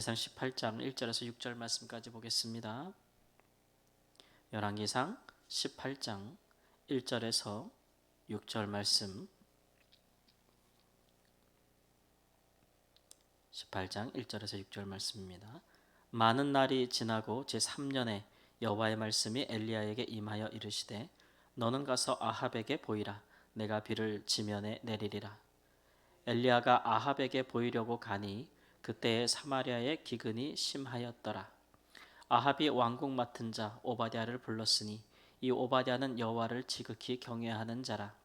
열왕기상 18장 1절에서 6절 말씀까지 보겠습니다. 열왕기상 18장 1절에서 6절 말씀. 18장 1절에서 6절 말씀입니다. 많은 날이 지나고 제3년에 여호와의 말씀이 엘리야에게 임하여 이르시되 너는 가서 아합에게 보이라. 내가 비를 지면에 내리리라. 엘리야가 아합에게 보이려고 가니 그때에 사마리아의 기근이 심하였더라. 아합이 왕궁 맡은 자 오바댜를 불렀으니 이 오바댜는 여호와를 지극히 경외하는 자라.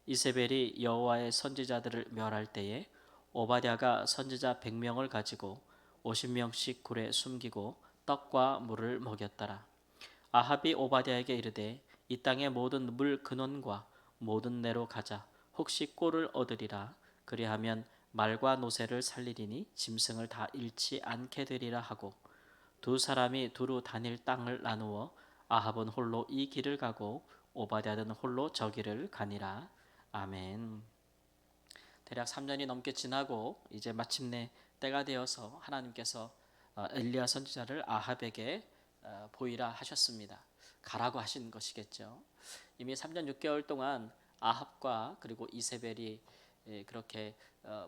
이세벨이 여호와의 선지자들을 멸할 때에 오바댜가 선지자 100명을 가지고 50명씩 굴에 숨기고 떡과 물을 먹였더라. 아합이 오바댜에게 이르되 이 땅의 모든 물 근원과 모든 내로 가자. 혹시 꼴을 얻으리라. 그리하면 말과 노새를 살리리니 짐승을 다 잃지 않게 되리라 하고 두 사람이 두루 다닐 땅을 나누어 아합은 홀로 이 길을 가고 오바댜는 홀로 저 길을 가니라. 아멘. 대략 3년이 넘게 지나고 이제 마침내 때가 되어서 하나님께서 엘리야 선지자를 아합에게 보이라 하셨습니다. 가라고 하신 것이겠죠. 이미 3년 6개월 동안 아합과 그리고 이세벨이 그렇게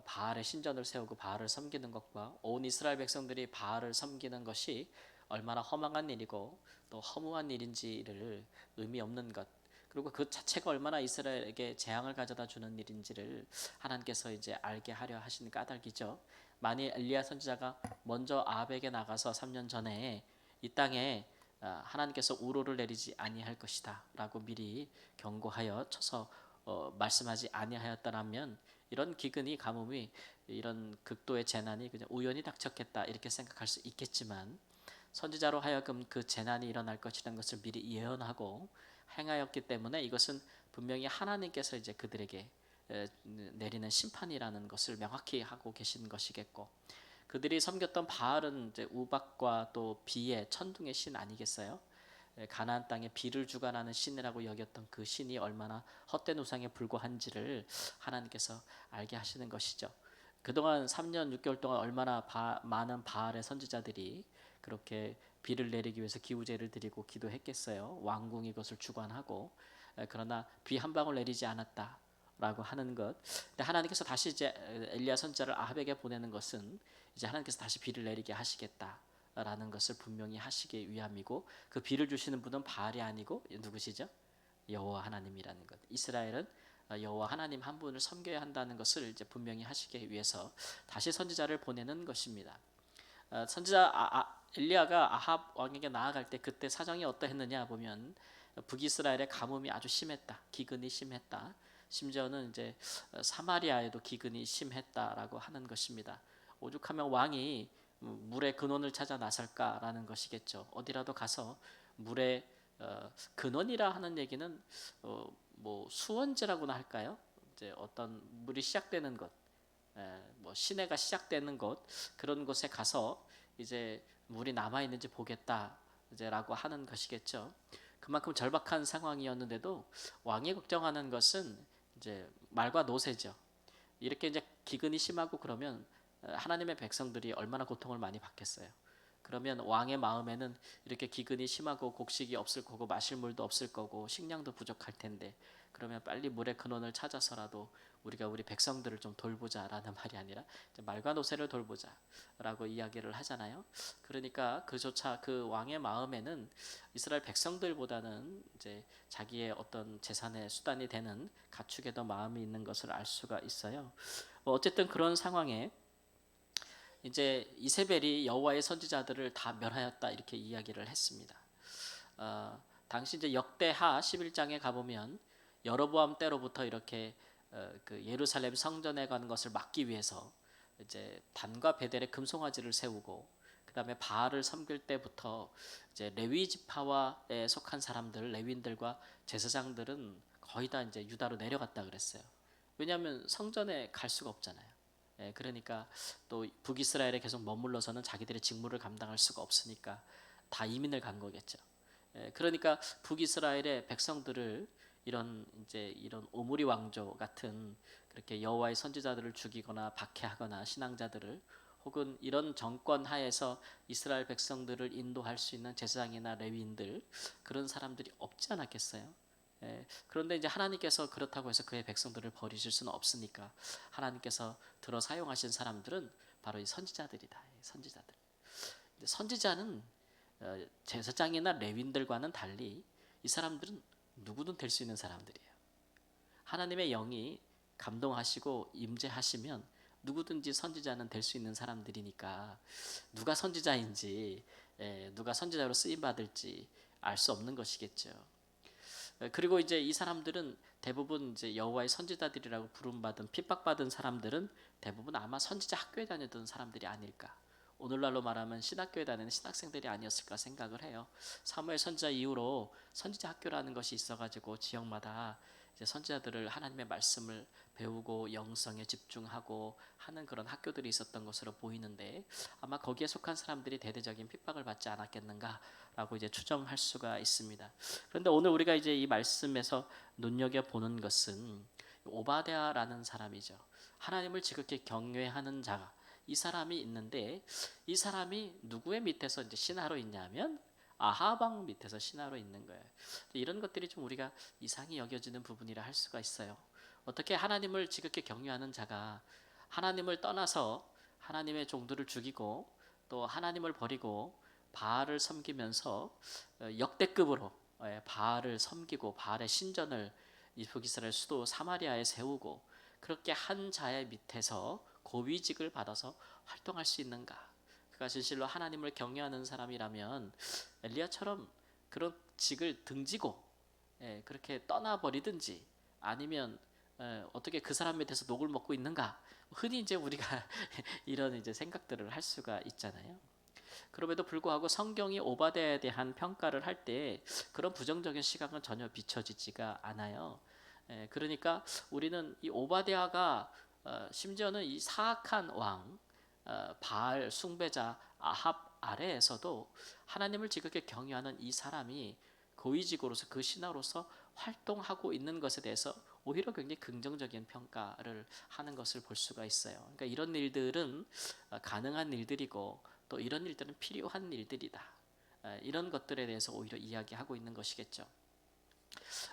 바알의 신전을 세우고 바알을 섬기는 것과 온 이스라엘 백성들이 바알을 섬기는 것이 얼마나 허망한 일이고 또 허무한 일인지를 의미 없는 것, 그리고 그 자체가 얼마나 이스라엘에게 재앙을 가져다 주는 일인지를 하나님께서 이제 알게 하려 하신 까닭이죠. 만일 엘리야 선지자가 먼저 아합에게 나가서 3년 전에 이 땅에 하나님께서 우로를 내리지 아니할 것이다 라고 미리 경고하여 쳐서 말씀하지 아니하였다면 이런 기근이 가뭄이 이런 극도의 재난이 그냥 우연히 닥쳤겠다 이렇게 생각할 수 있겠지만 선지자로 하여금 그 재난이 일어날 것이라는 것을 미리 예언하고 행하였기 때문에 이것은 분명히 하나님께서 이제 그들에게 내리는 심판이라는 것을 명확히 하고 계신 것이겠고, 그들이 섬겼던 바알은 이제 우박과 또 비의 천둥의 신 아니겠어요? 가나안 땅에 비를 주관하는 신이라고 여겼던 그 신이 얼마나 헛된 우상에 불과한지를 하나님께서 알게 하시는 것이죠. 그동안 3년 6개월 동안 얼마나 많은 바알의 선지자들이 그렇게 비를 내리기 위해서 기우제를 드리고 기도했겠어요. 왕궁이 그것을 주관하고. 그러나 비 한 방울 내리지 않았다라고 하는 것. 근데 하나님께서 다시 이제 엘리야 선지자를 아합에게 보내는 것은 이제 하나님께서 다시 비를 내리게 하시겠다라는 것을 분명히 하시기 위함이고, 그 비를 주시는 분은 바알이 아니고 누구시죠? 여호와 하나님이라는 것. 이스라엘은 여호와 하나님 한 분을 섬겨야 한다는 것을 이제 분명히 하시기 위해서 다시 선지자를 보내는 것입니다. 선지자 엘리야가 아합 왕에게 나아갈 때 그때 사정이 어떠했느냐 보면 북이스라엘의 가뭄이 아주 심했다. 기근이 심했다. 심지어는 이제 사마리아에도 기근이 심했다라고 하는 것입니다. 오죽하면 왕이 물의 근원을 찾아 나설까라는 것이겠죠. 어디라도 가서 물의 근원이라 하는 얘기는 뭐 수원지라고나 할까요? 이제 어떤 물이 시작되는 것, 뭐 시내가 시작되는 곳, 그런 곳에 가서 이제 물이 남아 있는지 보겠다 이제라고 하는 것이겠죠. 그만큼 절박한 상황이었는데도 왕이 걱정하는 것은 이제 말과 노새죠. 이렇게 이제 기근이 심하고 그러면 하나님의 백성들이 얼마나 고통을 많이 받겠어요. 그러면 왕의 마음에는 이렇게 기근이 심하고 곡식이 없을 거고 마실 물도 없을 거고 식량도 부족할 텐데, 그러면 빨리 물의 근원을 찾아서라도 우리가 우리 백성들을 좀 돌보자라는 말이 아니라 말과 노새를 돌보자라고 이야기를 하잖아요. 그러니까 그조차 그 왕의 마음에는 이스라엘 백성들보다는 이제 자기의 어떤 재산의 수단이 되는 가축에 더 마음이 있는 것을 알 수가 있어요. 어쨌든 그런 상황에 이제 이세벨이 여호와의 선지자들을 다 멸하였다 이렇게 이야기를 했습니다. 당시 이제 역대하 11장에 가보면 여로보암 때로부터 이렇게 그 예루살렘 성전에 가는 것을 막기 위해서 이제 단과 베델에 금송아지를 세우고, 그다음에 바알을 섬길 때부터 이제 레위 지파와에 속한 사람들, 레위인들과 제사장들은 거의 다 이제 유다로 내려갔다 그랬어요. 왜냐하면 성전에 갈 수가 없잖아요. 그러니까 또 북이스라엘에 계속 머물러서는 자기들의 직무를 감당할 수가 없으니까 다 이민을 간 거겠죠. 그러니까 북이스라엘의 백성들을 이런 오므리 왕조 같은 그렇게 여호와의 선지자들을 죽이거나 박해하거나 신앙자들을 혹은 이런 정권 하에서 이스라엘 백성들을 인도할 수 있는 제사장이나 레위인들, 그런 사람들이 없지 않았겠어요? 그런데 이제 하나님께서 그렇다고 해서 그의 백성들을 버리실 수는 없으니까 하나님께서 들어 사용하신 사람들은 바로 이 선지자들이다. 선지자들. 선지자는 제사장이나 레위인들과는 달리 이 사람들은 누구든 될 수 있는 사람들이에요. 하나님의 영이 감동하시고 임재하시면 누구든지 선지자는 될 수 있는 사람들이니까 누가 선지자인지, 누가 선지자로 쓰임 받을지 알 수 없는 것이겠죠. 그리고 이제 이 사람들은 대부분 이제 여호와의 선지자들이라고 부름받은, 핍박받은 사람들은 대부분 아마 선지자 학교에 다니던 사람들이 아닐까. 오늘날로 말하면 신학교에 다니는 신학생들이 아니었을까 생각을 해요. 사무엘 선지자 이후로 선지자 학교라는 것이 있어가지고 지역마다 이제 선지자들을 하나님의 말씀을 배우고 영성에 집중하고 하는 그런 학교들이 있었던 것으로 보이는데, 아마 거기에 속한 사람들이 대대적인 핍박을 받지 않았겠는가라고 이제 추정할 수가 있습니다. 그런데 오늘 우리가 이제 이 말씀에서 눈여겨 보는 것은 오바댜라는 사람이죠. 하나님을 지극히 경외하는 자가, 이 사람이 있는데, 이 사람이 누구의 밑에서 이제 신하로 있냐면 아합 왕 밑에서 신하로 있는 거예요. 이런 것들이 좀 우리가 이상히 여겨지는 부분이라 할 수가 있어요. 어떻게 하나님을 지극히 경외하는 자가 하나님을 떠나서 하나님의 종들을 죽이고 또 하나님을 버리고 바알을 섬기면서 역대급으로 바알을 섬기고 바알의 신전을 북이스라엘 수도 사마리아에 세우고 그렇게 한 자의 밑에서 고위직을 받아서 활동할 수 있는가? 그가 진실로 하나님을 경외하는 사람이라면 엘리야처럼 그런 직을 등지고 그렇게 떠나버리든지, 아니면 어떻게 그 사람 밑에서 녹을 먹고 있는가? 흔히 이제 우리가 이런 이제 생각들을 할 수가 있잖아요. 그럼에도 불구하고 성경이 오바댜에 대한 평가를 할 때 그런 부정적인 시각은 전혀 비춰지지가 않아요. 그러니까 우리는 이 오바댜가 심지어는 이 사악한 왕 바알 숭배자 아합 아래에서도 하나님을 지극히 경외하는 이 사람이 고위직으로서 그 신하로서 활동하고 있는 것에 대해서 오히려 굉장히 긍정적인 평가를 하는 것을 볼 수가 있어요. 그러니까 이런 일들은 가능한 일들이고 또 이런 일들은 필요한 일들이다. 이런 것들에 대해서 오히려 이야기하고 있는 것이겠죠.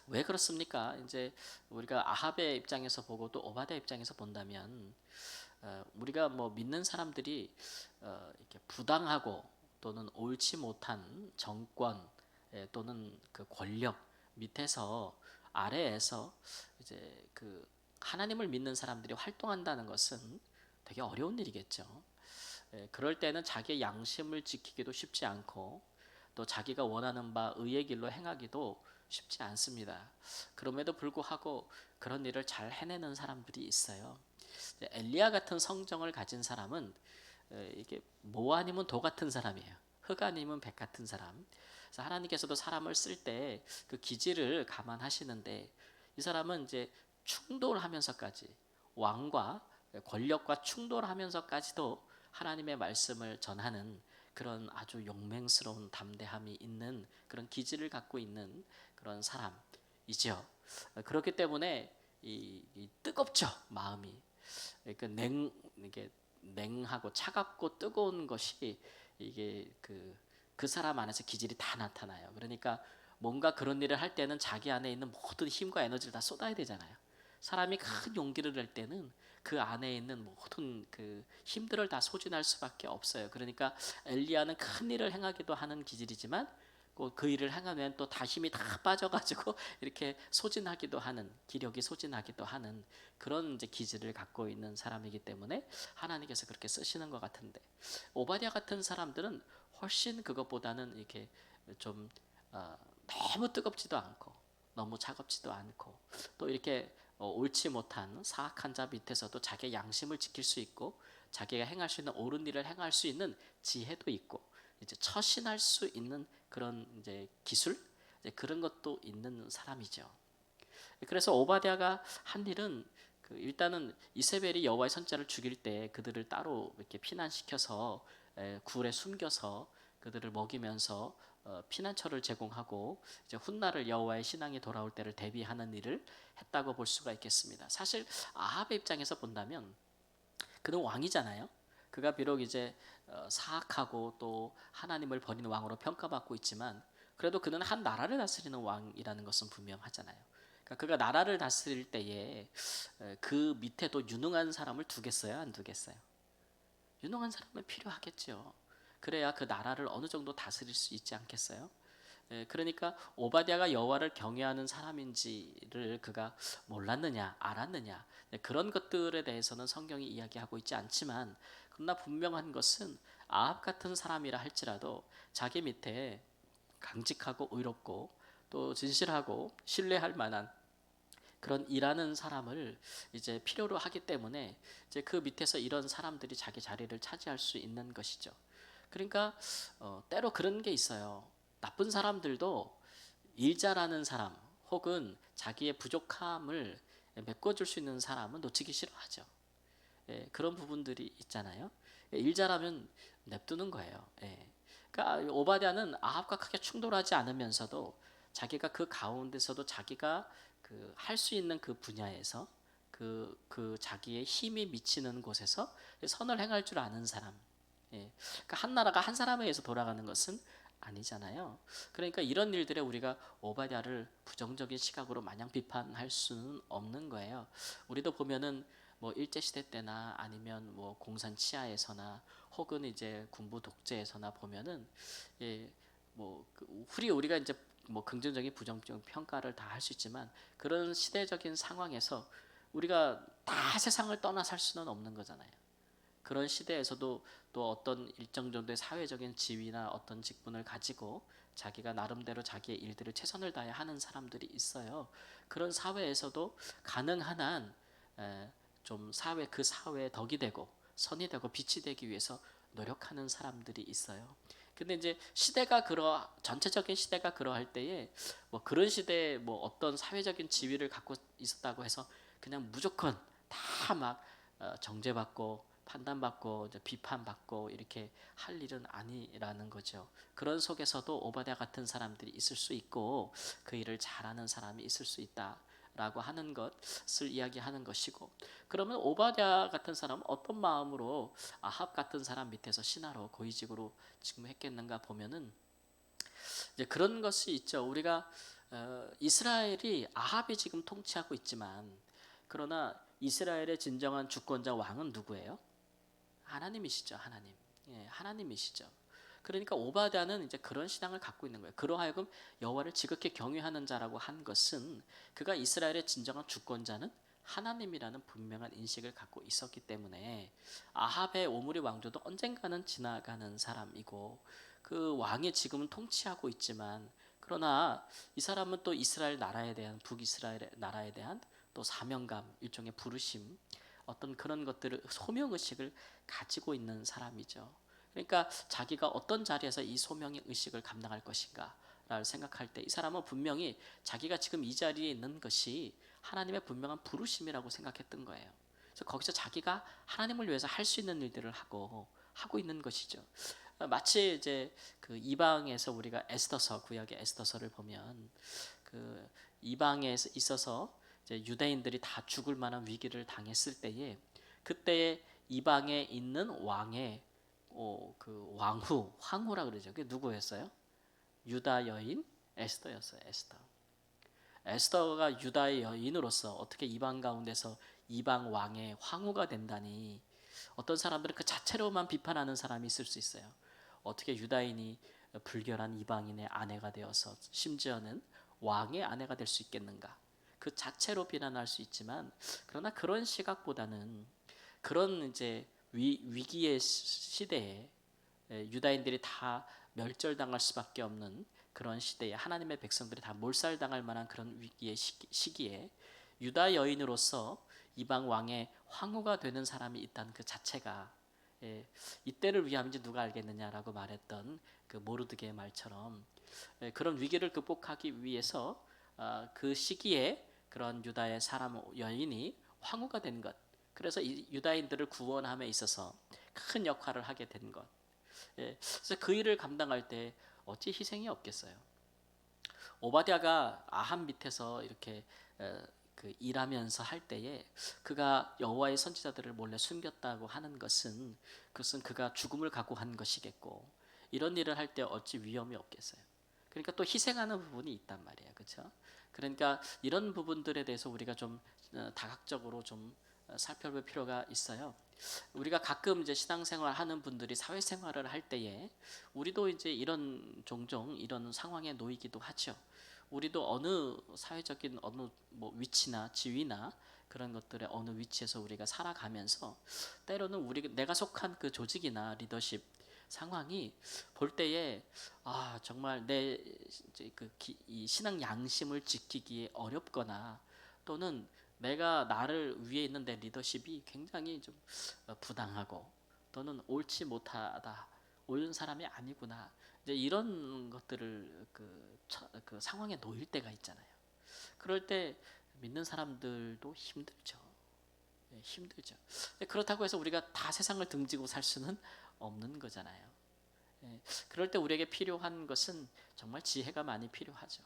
왜 그렇습니까? 이제 우리가 아합의 입장에서 보고 또 오바댜 입장에서 본다면 우리가 뭐 믿는 사람들이 이렇게 부당하고 또는 옳지 못한 정권 또는 그 권력 밑에서 아래에서 이제 그 하나님을 믿는 사람들이 활동한다는 것은 되게 어려운 일이겠죠. 그럴 때는 자기의 양심을 지키기도 쉽지 않고 또 자기가 원하는 바 의의 길로 행하기도 쉽지 않습니다. 그럼에도 불구하고 그런 일을 잘 해내는 사람들이 있어요. 엘리야 같은 성정을 가진 사람은 이게 모 아니면 도 같은 사람이에요. 흑 아니면 백 같은 사람. 그래서 하나님께서도 사람을 쓸 때 그 기질을 감안하시는데, 이 사람은 이제 충돌하면서까지 왕과 권력과 충돌하면서까지도 하나님의 말씀을 전하는 그런 아주 용맹스러운 담대함이 있는 그런 기질을 갖고 있는 그런 사람이죠. 그렇기 때문에 이 뜨겁죠, 마음이. 그러니까 이게 냉하고 차갑고 뜨거운 것이 이게 그 사람 안에서 기질이 다 나타나요. 그러니까 뭔가 그런 일을 할 때는 자기 안에 있는 모든 힘과 에너지를 다 쏟아야 되잖아요. 사람이 큰 용기를 낼 때는 그 안에 있는 모든 그 힘들을 다 소진할 수밖에 없어요. 그러니까 엘리야는 큰 일을 행하기도 하는 기질이지만 그 일을 행하면 또 다 힘이 다 빠져가지고 이렇게 소진하기도 하는, 기력이 소진하기도 하는 그런 이제 기질을 갖고 있는 사람이기 때문에 하나님께서 그렇게 쓰시는 것 같은데, 오바댜 같은 사람들은 훨씬 그것보다는 이렇게 좀 너무 뜨겁지도 않고 너무 차갑지도 않고 또 이렇게 옳지 못한 사악한 자 밑에서도 자기의 양심을 지킬 수 있고 자기가 행할 수 있는 옳은 일을 행할 수 있는 지혜도 있고 이제 처신할 수 있는 그런 이제 기술, 이제 그런 것도 있는 사람이죠. 그래서 오바댜가 한 일은 일단은 이세벨이 여호와의 선지자를 죽일 때 그들을 따로 이렇게 피난시켜서 굴에 숨겨서 그들을 먹이면서 피난처를 제공하고 이제 훗날을 여호와의 신앙이 돌아올 때를 대비하는 일을 했다고 볼 수가 있겠습니다. 사실 아합의 입장에서 본다면 그는 왕이잖아요. 그가 비록 이제 사악하고 또 하나님을 버리는 왕으로 평가받고 있지만 그래도 그는 한 나라를 다스리는 왕이라는 것은 분명하잖아요. 그러니까 그가 나라를 다스릴 때에 그 밑에 또 유능한 사람을 두겠어요, 안 두겠어요? 유능한 사람은 필요하겠죠. 그래야 그 나라를 어느 정도 다스릴 수 있지 않겠어요? 그러니까 오바댜가 여호와를 경외하는 사람인지를 그가 몰랐느냐, 알았느냐, 그런 것들에 대해서는 성경이 이야기하고 있지 않지만, 그러나 분명한 것은 아합 같은 사람이라 할지라도 자기 밑에 강직하고 의롭고 또 진실하고 신뢰할 만한 그런 일하는 사람을 이제 필요로 하기 때문에 이제 그 밑에서 이런 사람들이 자기 자리를 차지할 수 있는 것이죠. 그러니까 때로 그런 게 있어요. 나쁜 사람들도 일 잘하는 사람 혹은 자기의 부족함을 메꿔줄 수 있는 사람은 놓치기 싫어하죠. 그런 부분들이 있잖아요. 일 잘하면 냅두는 거예요. 그러니까 오바댜는 아합과 크게 충돌하지 않으면서도 자기가 그 가운데서도 자기가 그 할 수 있는 그 분야에서 그 자기의 힘이 미치는 곳에서 선을 행할 줄 아는 사람. 그러니까 한 나라가 한 사람에 의해서 돌아가는 것은 아니잖아요. 그러니까 이런 일들에 우리가 오바댜를 부정적인 시각으로 마냥 비판할 수는 없는 거예요. 우리도 보면은 뭐 일제 시대 때나 아니면 뭐 공산 치하에서나 혹은 이제 군부 독재에서나 보면은 우리가 이제 뭐 긍정적인 부정적인 평가를 다 할 수 있지만 그런 시대적인 상황에서 우리가 다 세상을 떠나 살 수는 없는 거잖아요. 그런 시대에서도 또 어떤 일정 정도의 사회적인 지위나 어떤 직분을 가지고 자기가 나름대로 자기의 일들을 최선을 다해 하는 사람들이 있어요. 그런 사회에서도 가능한 한 좀 그 사회에 덕이 되고 선이 되고 빛이 되기 위해서 노력하는 사람들이 있어요. 근데 이제 전체적인 시대가 그러할 때에 뭐 그런 시대에 뭐 어떤 사회적인 지위를 갖고 있었다고 해서 그냥 무조건 다 막 정죄받고 판단받고 이제 비판받고 이렇게 할 일은 아니라는 거죠. 그런 속에서도 오바댜 같은 사람들이 있을 수 있고 그 일을 잘하는 사람이 있을 수 있다. 라고 하는 것을 이야기하는 것이고, 그러면 오바댜 같은 사람은 어떤 마음으로 아합 같은 사람 밑에서 신하로 고위직으로 직무했겠는가 보면은 이제 그런 것이 있죠. 우리가 이스라엘이 아합이 지금 통치하고 있지만 그러나 이스라엘의 진정한 주권자 왕은 누구예요? 하나님이시죠. 하나님. 하나님이시죠. 그러니까 오바댜는 이제 그런 신앙을 갖고 있는 거예요. 그러하여금 여호와를 지극히 경외하는 자라고 한 것은 그가 이스라엘의 진정한 주권자는 하나님이라는 분명한 인식을 갖고 있었기 때문에 아합의 오므리 왕조도 언젠가는 지나가는 사람이고 그 왕이 지금은 통치하고 있지만 그러나 이 사람은 또 이스라엘 나라에 대한 북이스라엘 나라에 대한 또 사명감, 일종의 부르심, 어떤 그런 것들을 소명 의식을 가지고 있는 사람이죠. 그러니까 자기가 어떤 자리에서 이 소명의 의식을 감당할 것인가를 생각할 때 이 사람은 분명히 자기가 지금 이 자리에 있는 것이 하나님의 분명한 부르심이라고 생각했던 거예요. 그래서 거기서 자기가 하나님을 위해서 할 수 있는 일들을 하고 있는 것이죠. 마치 이제 그 이방에서 우리가 에스더서 구약의 에스더서를 보면 그 이방에 있어서 이제 유대인들이 다 죽을 만한 위기를 당했을 때에 그때에 이방에 있는 왕의 그 황후라 그러죠. 그게 누구였어요? 유다 여인 에스더였어요. 에스더. 에스더가 유다의 여인으로서 어떻게 이방 가운데서 이방 왕의 황후가 된다니, 어떤 사람들은 그 자체로만 비판하는 사람이 있을 수 있어요. 어떻게 유다인이 불결한 이방인의 아내가 되어서 심지어는 왕의 아내가 될 수 있겠는가? 그 자체로 비난할 수 있지만 그러나 그런 시각보다는 그런 이제 위기의 시대에 유다인들이 다 멸절당할 수밖에 없는 그런 시대에 하나님의 백성들이 다 몰살당할 만한 그런 위기의 시기에 유다 여인으로서 이방 왕의 황후가 되는 사람이 있다는 그 자체가 이때를 위함인지 누가 알겠느냐라고 말했던 그 모르드게의 말처럼 그런 위기를 극복하기 위해서 그 시기에 그런 유다의 사람 여인이 황후가 된 것, 그래서 이 유다인들을 구원함에 있어서 큰 역할을 하게 된 것. 그래서 그 일을 감당할 때 어찌 희생이 없겠어요. 오바댜가 아합 밑에서 이렇게 그 일하면서 할 때에 그가 여호와의 선지자들을 몰래 숨겼다고 하는 것은 그것은 그가 죽음을 각오한 것이겠고 이런 일을 할 때 어찌 위험이 없겠어요. 그러니까 또 희생하는 부분이 있단 말이에요. 그렇죠? 그러니까 이런 부분들에 대해서 우리가 좀 다각적으로 좀 살펴볼 필요가 있어요. 우리가 가끔 이제 신앙생활 하는 분들이 사회생활을 할 때에 우리도 이제 이런 종종 이런 상황에 놓이기도 하죠. 우리도 어느 사회적인 어느 뭐 위치나 지위나 그런 것들의 어느 위치에서 우리가 살아가면서 때로는 내가 속한 그 조직이나 리더십 상황이 볼 때에 정말 내 이제 이 신앙 양심을 지키기에 어렵거나 또는 내가 나를 위에 있는 내 리더십이 굉장히 좀 부당하고 또는 옳지 못하다, 옳은 사람이 아니구나. 이제 이런 것들을 그 상황에 놓일 때가 있잖아요. 그럴 때 믿는 사람들도 힘들죠. 힘들죠. 그렇다고 해서 우리가 다 세상을 등지고 살 수는 없는 거잖아요. 그럴 때 우리에게 필요한 것은 정말 지혜가 많이 필요하죠.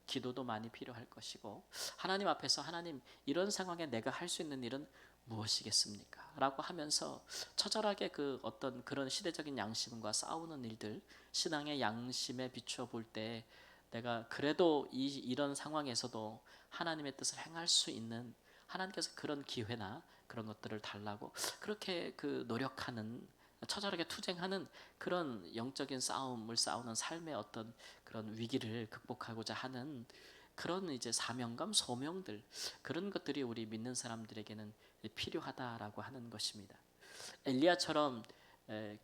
기도도 많이 필요할 것이고 하나님 앞에서 하나님 이런 상황에 내가 할 수 있는 일은 무엇이겠습니까? 라고 하면서 처절하게 그 어떤 그런 시대적인 양심과 싸우는 일들 신앙의 양심에 비추어 볼 때 내가 그래도 이런 상황에서도 하나님의 뜻을 행할 수 있는 하나님께서 그런 기회나 그런 것들을 달라고 그렇게 그 노력하는 처절하게 투쟁하는 그런 영적인 싸움을 싸우는 삶의 어떤 그런 위기를 극복하고자 하는 그런 이제 사명감, 소명들 그런 것들이 우리 믿는 사람들에게는 필요하다라고 하는 것입니다. 엘리야처럼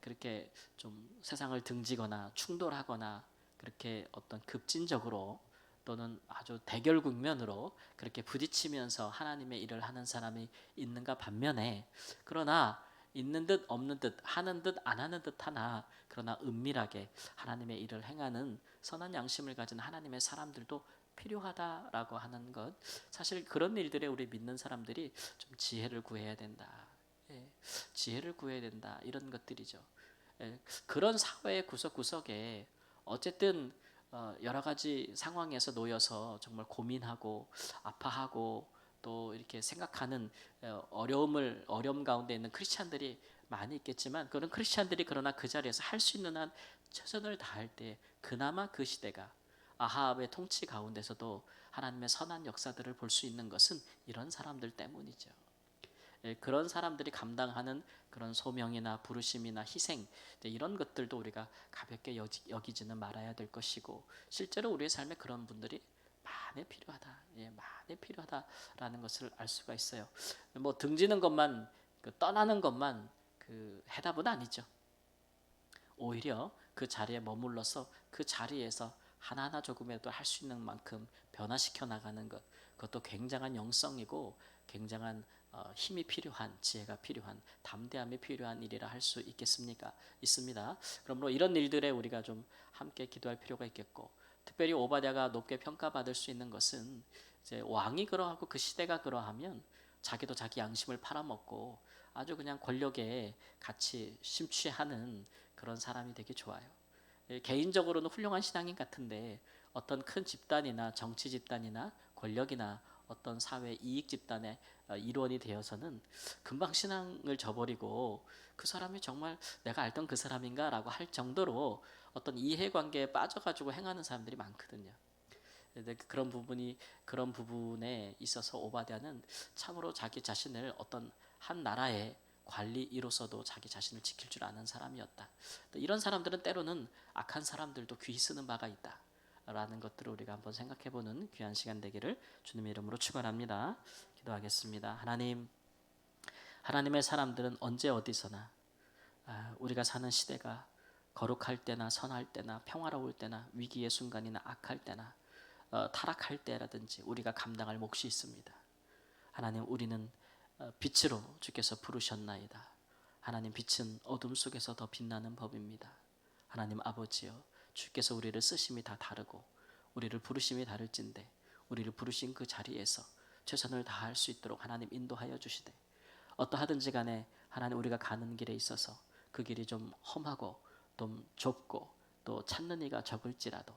그렇게 좀 세상을 등지거나 충돌하거나 그렇게 어떤 급진적으로 또는 아주 대결 국면으로 그렇게 부딪히면서 하나님의 일을 하는 사람이 있는가 반면에 그러나 있는 듯 없는 듯 하는 듯 안 하는 듯 하나 그러나 은밀하게 하나님의 일을 행하는 선한 양심을 가진 하나님의 사람들도 필요하다라고 하는 것 사실 그런 일들에 우리 믿는 사람들이 좀 지혜를 구해야 된다. 지혜를 구해야 된다 이런 것들이죠. 그런 사회의 구석구석에 어쨌든 여러 가지 상황에서 놓여서 정말 고민하고 아파하고 또 이렇게 생각하는 어려움 가운데 있는 크리스찬들이 많이 있겠지만 그런 크리스찬들이 그러나 그 자리에서 할 수 있는 한 최선을 다할 때 그나마 그 시대가 아합의 통치 가운데서도 하나님의 선한 역사들을 볼 수 있는 것은 이런 사람들 때문이죠. 그런 사람들이 감당하는 그런 소명이나 부르심이나 희생 이런 것들도 우리가 가볍게 여기지는 말아야 될 것이고 실제로 우리의 삶에 그런 분들이 많이 필요하다, 많이 필요하다라는 것을 알 수가 있어요. 뭐 등지는 것만 떠나는 것만 그 해답은 아니죠. 오히려 그 자리에 머물러서 그 자리에서 하나하나 조금이라도 할 수 있는 만큼 변화시켜 나가는 것 그것도 굉장한 영성이고 굉장한 힘이 필요한 지혜가 필요한 담대함이 필요한 일이라 할 수 있겠습니까? 있습니다. 그러므로 이런 일들에 우리가 좀 함께 기도할 필요가 있겠고 특별히 오바댜가 높게 평가받을 수 있는 것은 이제 왕이 그러하고 그 시대가 그러하면 자기도 자기 양심을 팔아먹고 아주 그냥 권력에 같이 심취하는 그런 사람이 되게 좋아요. 개인적으로는 훌륭한 신앙인 같은데 어떤 큰 집단이나 정치 집단이나 권력이나 어떤 사회 이익 집단의 일원이 되어서는 금방 신앙을 저버리고 그 사람이 정말 내가 알던 그 사람인가라고 할 정도로 어떤 이해관계에 빠져가지고 행하는 사람들이 많거든요. 그런 부분에 있어서 오바댜는 참으로 자기 자신을 어떤 한 나라의 관리이로서도 자기 자신을 지킬 줄 아는 사람이었다. 이런 사람들은 때로는 악한 사람들도 귀 쓰는 바가 있다. 라는 것들을 우리가 한번 생각해보는 귀한 시간 되기를 주님의 이름으로 축원합니다. 기도하겠습니다. 하나님의 사람들은 언제 어디서나 우리가 사는 시대가 거룩할 때나 선할 때나 평화로울 때나 위기의 순간이나 악할 때나 타락할 때라든지 우리가 감당할 몫이 있습니다. 하나님 우리는 빛으로 주께서 부르셨나이다. 하나님 빛은 어둠 속에서 더 빛나는 법입니다. 하나님 아버지여 주께서 우리를 쓰심이 다 다르고 우리를 부르심이 다를진데 우리를 부르신 그 자리에서 최선을 다할 수 있도록 하나님 인도하여 주시되 어떠하든지 간에 하나님 우리가 가는 길에 있어서 그 길이 좀 험하고 좀 좁고 또 찾는 이가 적을지라도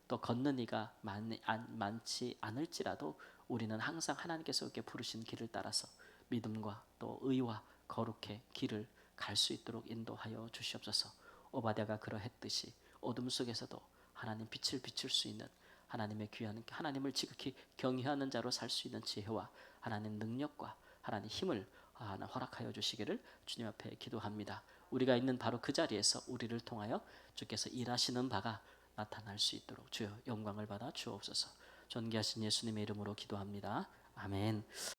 또 걷는 이가 많지 않을지라도 우리는 항상 하나님께서 이렇게 부르신 길을 따라서 믿음과 또 의와 거룩의 길을 갈 수 있도록 인도하여 주시옵소서. 오바댜가 그러했듯이 어둠 속에서도 하나님 빛을 비출 수 있는 하나님의 귀한 하나님을 지극히 경외하는 자로 살 수 있는 지혜와 하나님 능력과 하나님 힘을 하나 허락하여 주시기를 주님 앞에 기도합니다. 우리가 있는 바로 그 자리에서 우리를 통하여 주께서 일하시는 바가 나타날 수 있도록 주여 영광을 받아 주옵소서. 존귀하신 예수님의 이름으로 기도합니다. 아멘.